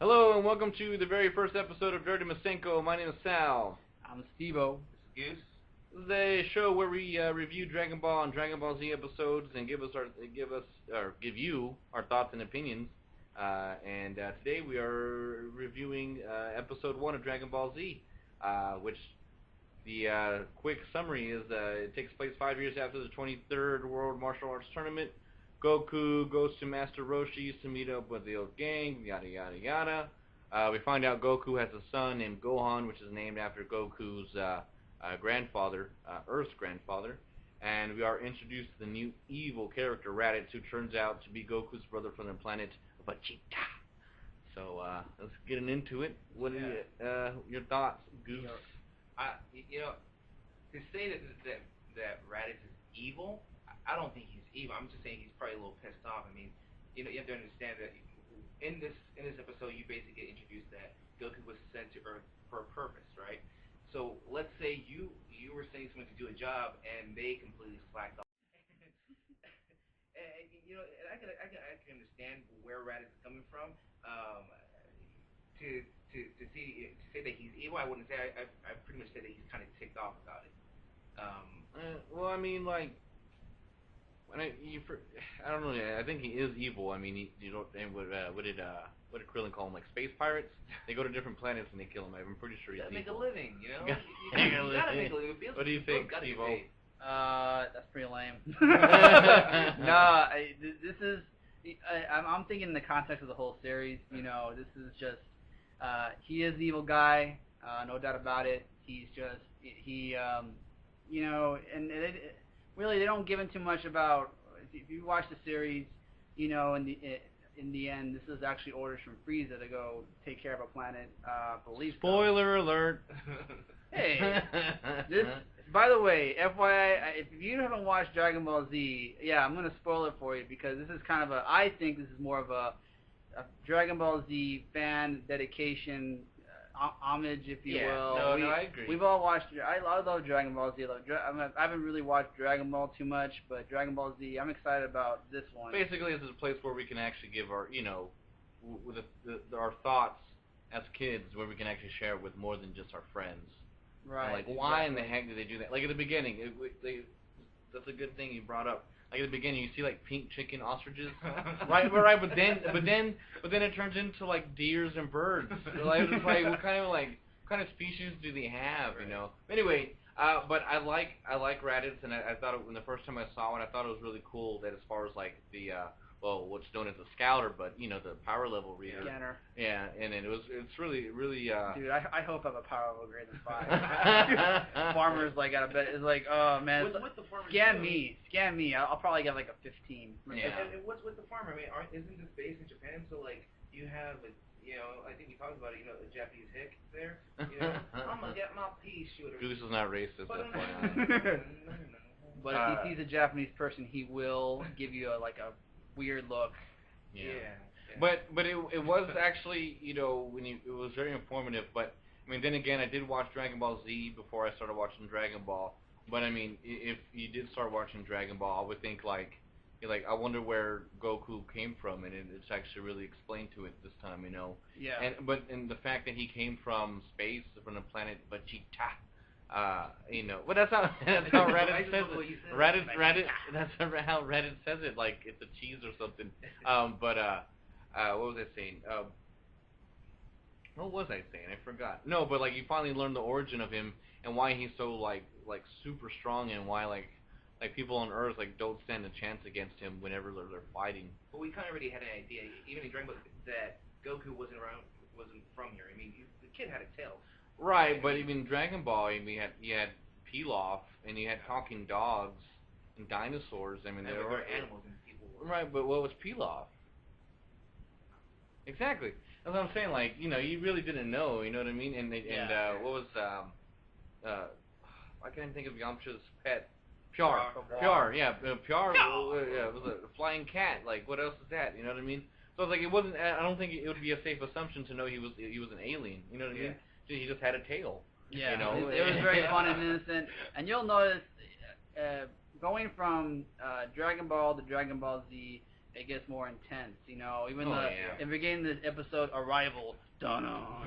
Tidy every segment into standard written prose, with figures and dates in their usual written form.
Hello and welcome to the very first episode of Dirty Masenko. My name is Sal. I'm Steve-O. This is Goose. This is a show where we review Dragon Ball and Dragon Ball Z episodes and give you our thoughts and opinions. Today we are reviewing episode 1 of Dragon Ball Z, which the quick summary is it takes place 5 years after the 23rd World Martial Arts Tournament. Goku goes to Master Roshi's to meet up with the old gang, yada yada yada. We find out Goku has a son named Gohan, which is named after Goku's grandfather, Earth's grandfather. And we are introduced to the new evil character, Raditz, who turns out to be Goku's brother from the planet Vegeta. So let's get into it. What are your thoughts, Goose? To say that Raditz is evil, I don't think he's evil. I'm just saying he's probably a little pissed off. I mean, you have to understand that in this episode, you basically get introduced that Goku was sent to Earth for a purpose, right? So let's say you were sending someone to do a job and they completely slacked off. And I can understand where Raditz is coming from. To say that he's evil, I wouldn't say. I pretty much say that he's kind of ticked off about it. Well, I mean, like. I don't know. I think he is evil. I mean, what did Krillin call them? Like space pirates? They go to different planets and they kill him. I'm pretty sure he's evil. Make a living, you know. You gotta make a living. What do you think, Steve-O? That's pretty lame. No, this is. I'm thinking in the context of the whole series. This is just. He is the evil guy, no doubt about it. He's just really, they don't give in too much about. If you watch the series, in the end, this is actually orders from Frieza to go take care of a planet. Spoiler alert! Hey, this. By the way, FYI, if you haven't watched Dragon Ball Z, I'm gonna spoil it for you because this is kind of I think this is more of a Dragon Ball Z fan dedication. Homage, if you will. No, I agree. We've all watched. I love Dragon Ball Z. I haven't really watched Dragon Ball too much, but Dragon Ball Z, I'm excited about this one. Basically, this is a place where we can actually give our, our thoughts as kids, where we can actually share it with more than just our friends. Right. And like, why in the heck did they do that? Like at the beginning, that's a good thing you brought up. Like at the beginning, you see like pink chicken ostriches, right? But then it turns into like deers and birds. Like, it's like what kind of species do they have? Right. Anyway, but I like Raditz, and I thought when the first time I saw it, I thought it was really cool that as far as like the what's known as a scouter, but the power level reader. Scanner. Yeah, and it's really. Dude, I hope I have a power level greater than 5. Farmers like out of bed is like, oh man, what's the farmer scan me. I'll probably get like a 15. Yeah. And what's with the farmer? I mean, isn't this based in Japan? So like you have I think we talked about it. A Japanese hick there. I'm gonna get my pea shooter. Goose is not racist. That's why. But if he sees a Japanese person, he will give you a weird look. Yeah. But it was actually it was very informative. But I mean, then again, I did watch Dragon Ball Z before I started watching Dragon Ball. But I mean, if you did start watching Dragon Ball, I would think I wonder where Goku came from, and it's actually really explained to it this time. Yeah. And the fact that he came from space, from the planet Vegeta. But that's how Reddit says it. Reddit, that's how Reddit says it, like it's a cheese or something. What was I saying? What was I saying? I forgot. No, but like you finally learn the origin of him and why he's so like super strong, and why like people on Earth don't stand a chance against him whenever they're fighting. But we kind of already had an idea, even in Dragon Ball, that Goku wasn't from here. I mean, the kid had a tail. Right, but even Dragon Ball, you had Pilaf, and you had talking dogs and dinosaurs. I mean, there were animals and people were. Right, but what was Pilaf? Exactly. That's what I'm saying. Like, you really didn't know. You know what I mean? And what was I can't think of Yamcha's pet. Pyar. Yeah, Pyar. It was a flying cat. Like, what else is that? You know what I mean? So it's like it wasn't. I don't think it would be a safe assumption to know he was an alien. You know what I mean? He just had a tail. Yeah, it was very fun and innocent. And you'll notice, going from Dragon Ball to Dragon Ball Z, it gets more intense. You know, even Oh, the yeah. in the beginning of this episode, Arrival, dun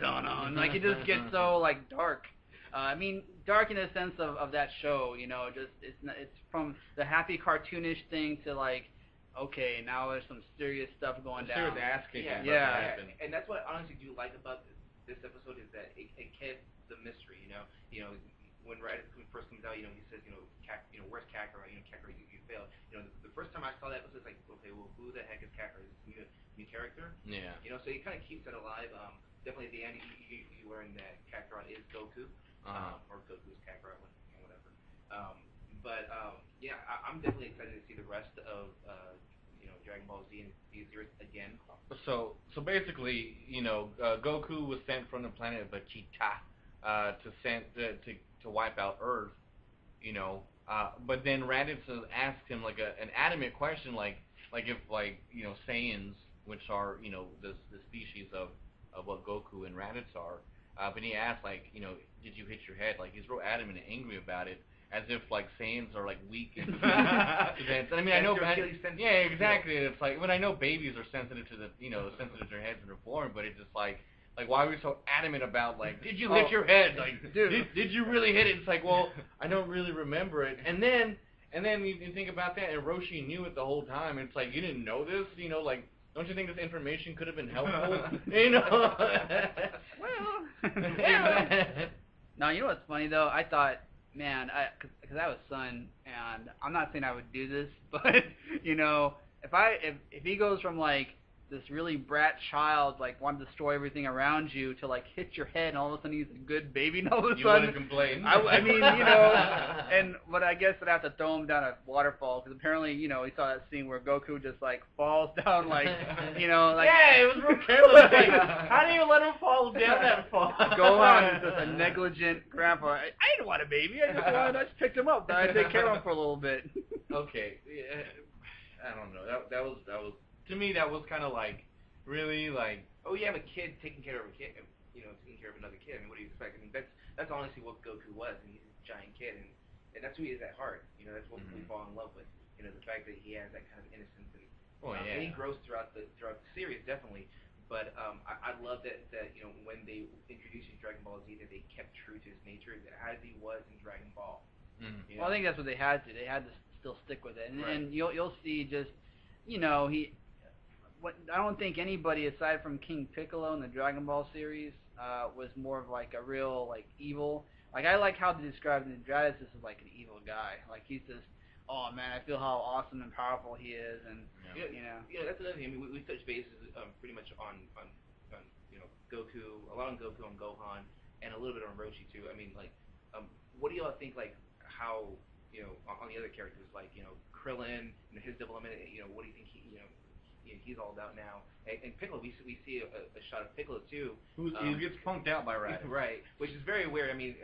dun, like it just gets so like dark. I mean, dark in the sense of that show. You know, just it's from the happy cartoonish thing to like, okay, now there's some serious stuff going down. Serious ass kicking. Yeah, about to yeah. happen. And that's what I honestly do like about this episode is that it kept the mystery. You know, when Raditz first comes out, you know, he says, you know, where's Kakarot? You know, Kakarot, you failed. You know, the first time I saw that episode, it's like, okay, well, who the heck is Kakarot? Is this a new character? Yeah. You know, so it kind of keeps it alive. Definitely at the end, you learn that Kakarot is Goku, or Goku's Kakarot, whatever. Yeah, I'm definitely excited to see the rest of you know, Dragon Ball Z and Z series again. So basically, you know, Goku was sent from the planet Vegeta to wipe out Earth, you know. But then Raditz asked him like an adamant question, like if like, you know, Saiyans, which are, you know, the species of what Goku and Raditz are, but he asked, like, you know, did you hit your head? Like, he's real adamant and angry about it, as if like Saiyans are like weak and I mean, I know, yeah, exactly. It's like, when I know babies are sensitive to the, you know, sensitive to their heads when they're born, but it's just like why are we so adamant about, like, did you hit your head? Like, dude, did you really hit it? It's like, well, I don't really remember it. And then you think about that, and Roshi knew it the whole time. It's like, you didn't know this, you know, like, don't you think this information could have been helpful? You know. well. Now, you know what's funny though? I thought, man, because I was son, and I'm not saying I would do this, but you know, if he goes from like this really brat child, like wanting to destroy everything around you, to like hit your head, and all of a sudden he's a good baby, and all of a sudden you wouldn't complain. I mean, you know, but I guess I'd have to throw him down a waterfall, because apparently, you know, he saw that scene where Goku just like falls down, like, you know, like, yeah, it was real careless. Like, how do you let him fall down that far? Gohan is just a negligent grandpa. I didn't want a baby. I just picked him up. I take care of him for a little bit. Okay, yeah, I don't know. That was to me, that was kind of like, really, like, oh, you have a kid taking care of a kid, you know, taking care of another kid. I mean, what do you expect? I mean, that's honestly what Goku was. I mean, he's a giant kid, and that's who he is at heart. You know, that's what we fall in love with. You know, the fact that he has that kind of innocence, and he grows throughout the series, definitely. But I love that you know, when they introduced him to Dragon Ball Z, that they kept true to his nature, as he was in Dragon Ball. Mm-hmm. Well, I think that's what they had to. They had to still stick with it, and, right. and you'll see just, you know, I don't think anybody aside from King Piccolo in the Dragon Ball series was more of like a real like evil. Like, I like how they described Raditz as like an evil guy. Like, he's just, oh man, I feel how awesome and powerful he is, and you know. Yeah, that's another thing. I mean, we touched bases pretty much on you know, Goku, a lot on Goku, on Gohan, and a little bit on Roshi too. I mean, like, what do y'all think, like, how, you know, on the other characters, like, you know, Krillin, you know, his development, you know, what do you think he's all about now? And Piccolo, we see a shot of Piccolo too. He gets punked out by Raditz. Right, which is very weird. I mean,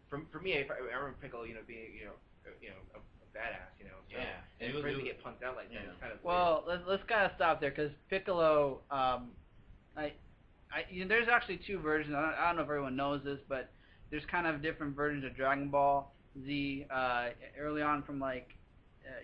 for me, I remember Piccolo, you know, being, you know, a badass, you know. So, yeah. And for him to get punked out like that, it's kind of well, let's kind of stop there, because Piccolo, you know, there's actually two versions. I don't know if everyone knows this, but there's kind of different versions of Dragon Ball Z. Early on, from like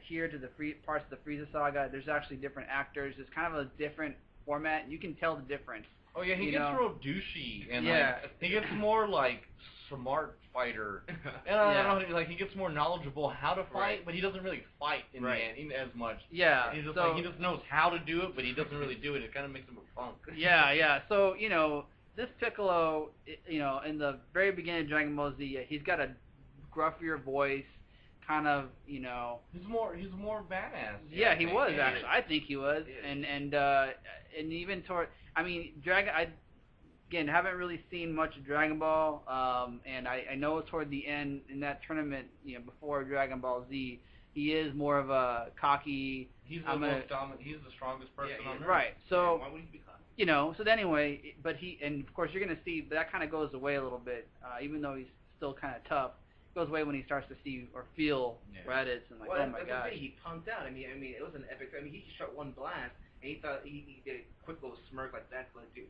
here to the parts of the Frieza saga, there's actually different actors. It's kind of a different format, and you can tell the difference. Oh yeah, he gets real douchey, and yeah, like, he gets more like smart fighter. And I don't know, like, he gets more knowledgeable how to fight, but he doesn't really fight in the end as much. Yeah, he's just like, he just knows how to do it, but he doesn't really do it. It kind of makes him a punk. Yeah. So, you know, this Piccolo, you know, in the very beginning of Dragon Ball Z, he's got a gruffier voice, kind of, you know. He's more badass. Yeah, he was actually. I think he was, and even toward. I mean, again, haven't really seen much of Dragon Ball, and I know toward the end in that tournament, you know, before Dragon Ball Z, he is more of a cocky. He's the most dominant. He's the strongest person on Earth. Right. So, why would he be cocky? you know. So anyway, but and of course you're gonna see that kind of goes away a little bit, even though he's still kind of tough. It goes away when he starts to see or feel Raditz and like, oh my god. He punked out. I mean, it was an epic. I mean, he shot one blast, and he thought he did a quick little smirk like that's gonna do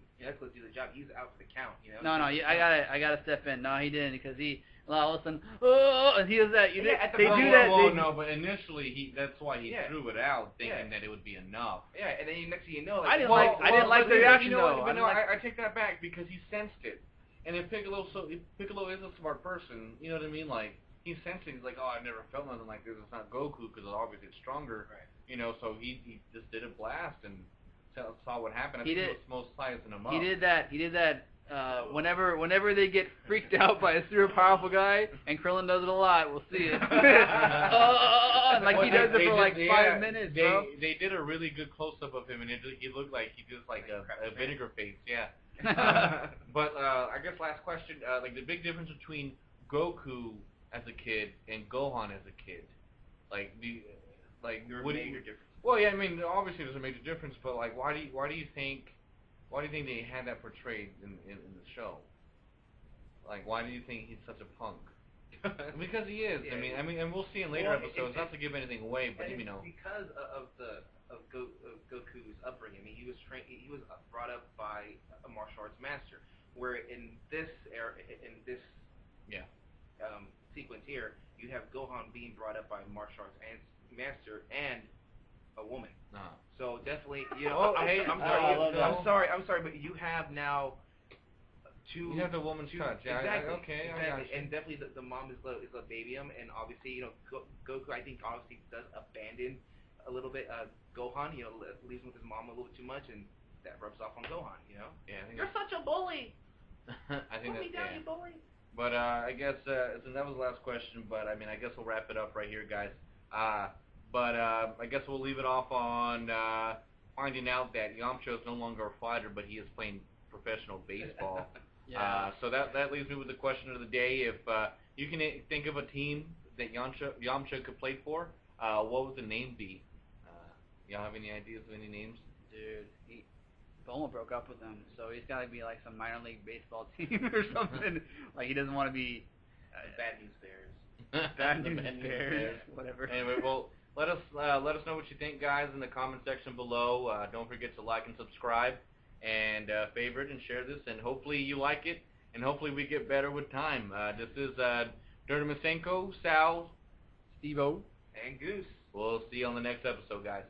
the job. He's out for the count, you know. No, I gotta step in. No, he didn't because he all of a sudden, oh, and he does that. You know, they do that. No, but initially that's why he threw it out, thinking that it would be enough. Yeah, and then next thing you know, like, I didn't like the reaction though. But no, I take that back because he sensed it. And if Piccolo is a smart person, you know what I mean? Like he sensed it. He's like, oh, I've never felt nothing like this. It's not Goku because obviously it's stronger. Right. You know, so he just did a blast and saw what happened. I He think did. it was most sizing him up. He did that. Whenever they get freaked out by a super powerful guy, and Krillin does it a lot, we'll see it. Like he does it for like 5 minutes, bro. They did a really good close up of him, and he looked like he just like a vinegar face, yeah. But I guess last question, like the big difference between Goku as a kid and Gohan as a kid, like major difference. Well, yeah, I mean obviously there's a major difference, but like why do you think they had that portrayed in the show? Like, why do you think he's such a punk? Because he is. Yeah, I mean, and we'll see in later episodes. Not to give anything away, but you know. Because of Goku's upbringing. I mean, he was brought up by a martial arts master. Where in this sequence here, you have Gohan being brought up by a martial arts master and a woman. So definitely, you know, I'm sorry, but you have now two. You have the woman's touch. Yeah, exactly. Okay. Exactly. I got you. And definitely the mom is a babyum, and obviously, you know, Goku I think obviously does abandon a little bit Gohan. You know, leaves him with his mom a little too much, and that rubs off on Gohan. You know. Yeah. I think You're such a bully. I think Put me down, you bully. But I guess so that was the last question. But I mean, I guess we'll wrap it up right here, guys. But I guess we'll leave it off on finding out that Yamcha is no longer a fighter, but he is playing professional baseball. Yeah. So that leaves me with the question of the day. If you can think of a team that Yamcha could play for, what would the name be? Y'all have any ideas of any names? Dude, Bulma broke up with him, so he's got to be like some minor league baseball team or something. Like he doesn't want to be Bad News Bears. Bad News Bears, whatever. Anyway, well, let us know what you think, guys, in the comment section below. Don't forget to like and subscribe, and favorite and share this, and hopefully you like it, and hopefully we get better with time. This is Dirty Masenko, Sal, Steve-O, and Goose. We'll see you on the next episode, guys.